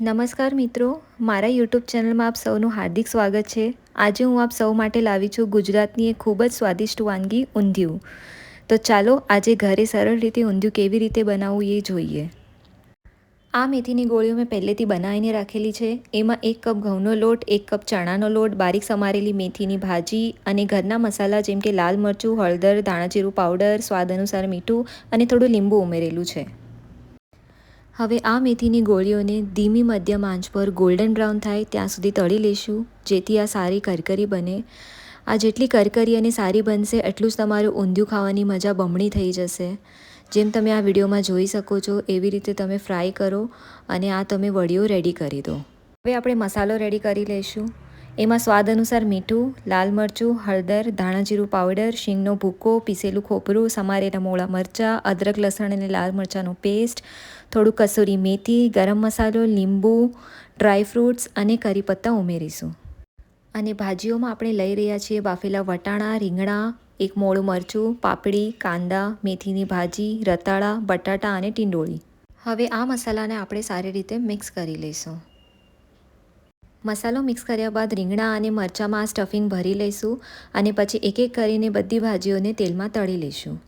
નમસ્કાર મિત્રો, મારા યુટ્યુબ ચેનલમાં આપ સૌનું હાર્દિક સ્વાગત છે। આજે હું આપ સૌ માટે લાવી છું ગુજરાતની એક ખૂબ જ સ્વાદિષ્ટ વાનગી ઊંધિયું। તો ચાલો આજે ઘરે સરળ રીતે ઊંધિયું કેવી રીતે બનાવવું એ જોઈએ। આ મેથીની ગોળીઓ મેં પહેલેથી બનાવીને રાખેલી છે। એમાં 1 કપ ઘઉંનો લોટ, 1 કપ ચણાનો લોટ, બારીક સમારેલી મેથીની ભાજી અને ઘરના મસાલા જેમ કે લાલ મરચું, હળદર, ધાણાજીરું પાવડર, સ્વાદ અનુસાર મીઠું અને થોડું લીંબુ ઉમેરેલું છે। હવે આ મેથીની ગોળીઓને ધીમી મધ્યમ આંચ પર ગોલ્ડન બ્રાઉન થાય ત્યાં સુધી તળી લઈશું, જેથી આ સારી કરકરી બને। આ જેટલી કરકરી અને સારી બનશે એટલું જ તમારું ઊંધિયું ખાવાની મજા બમણી થઈ જશે। જેમ તમે આ વિડીયોમાં જોઈ શકો છો એવી રીતે તમે ફ્રાય કરો અને આ તમે વડીઓ રેડી કરી દો। હવે આપણે મસાલો રેડી કરી લઈશું। એમાં સ્વાદ અનુસાર મીઠું, લાલ મરચું, હળદર, ધાણાજીરું પાવડર, શીંગનો ભૂકો, પીસેલું ખોપરું, સમારેલા મોળા મરચાં, અદરક લસણ અને લાલ મરચાંનો પેસ્ટ, થોડું કસૂરી મેથી, ગરમ મસાલો, લીંબુ, ડ્રાયફ્રૂટ્સ અને કરી પત્તા ઉમેરીશું। અને ભાજીઓમાં આપણે લઈ રહ્યા છીએ બાફેલા વટાણા, રીંગણા, એક મોળું મરચું, પાપડી, કાંદા, મેથીની ભાજી, રતાળા, બટાટા અને ટીંડોળી। હવે આ મસાલાને આપણે સારી રીતે મિક્સ કરી લઈશું। મસાલો મિક્સ કર્યા બાદ રીંગણા અને મરચાંમાં સ્ટફિંગ ભરી લઈશું અને પછી એક એક કરીને બધી ભાજીઓને તેલમાં તળી લઈશું।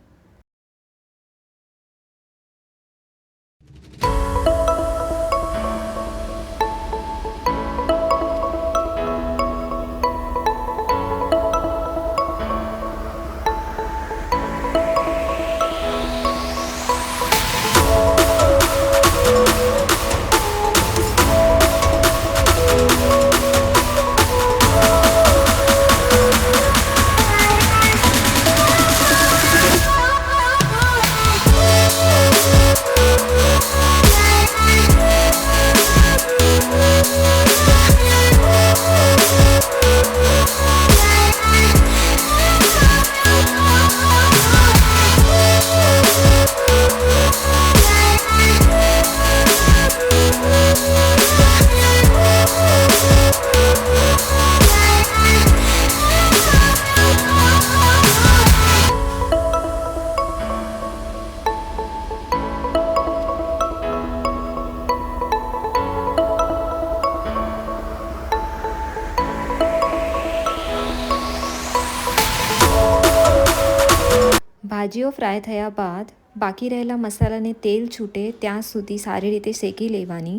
ભાજીઓ ફ્રાય થયા બાદ બાકી રહેલા મસાલાને તેલ છૂટે ત્યાં સુધી સારી રીતે શેકી લેવાની,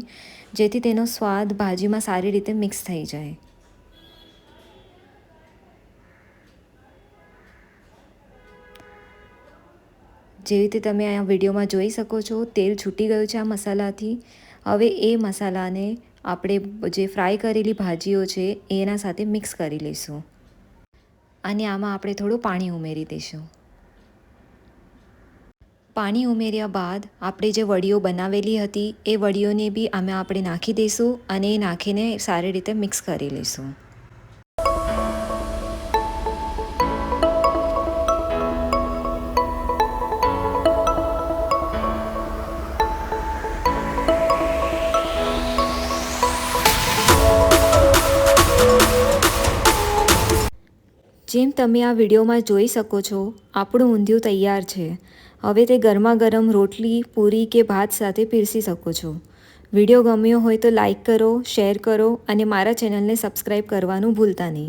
જેથી તેનો સ્વાદ ભાજીમાં સારી રીતે મિક્સ થઈ જાય। જેવી રીતે તમે આ વિડીયોમાં જોઈ શકો છો તેલ છૂટી ગયું છે આ મસાલાથી। હવે એ મસાલાને આપણે જે ફ્રાય કરેલી ભાજીઓ છે એના સાથે મિક્સ કરી લઈશું અને આમાં આપણે થોડું પાણી ઉમેરી દઈશું। પાણી ઉમેર્યા બાદ આપણે જે વડીઓ બનાવેલી હતી એ વડીઓને બી આમાં આપણે નાખી દઈશું અને એ નાખીને સારી રીતે મિક્સ કરી લઈશું। જેમ તમે આ વિડીયોમાં જોઈ શકો છો આપણું ઊંધિયું તૈયાર છે। હવે તે ગરમા ગરમ રોટલી, પૂરી કે ભાત સાથે પીરસી શકો છો। વિડીયો ગમ્યો હોય તો લાઈક કરો, શેર કરો અને મારા ચેનલને સબસ્ક્રાઈબ કરવાનું ભૂલતા નહીં।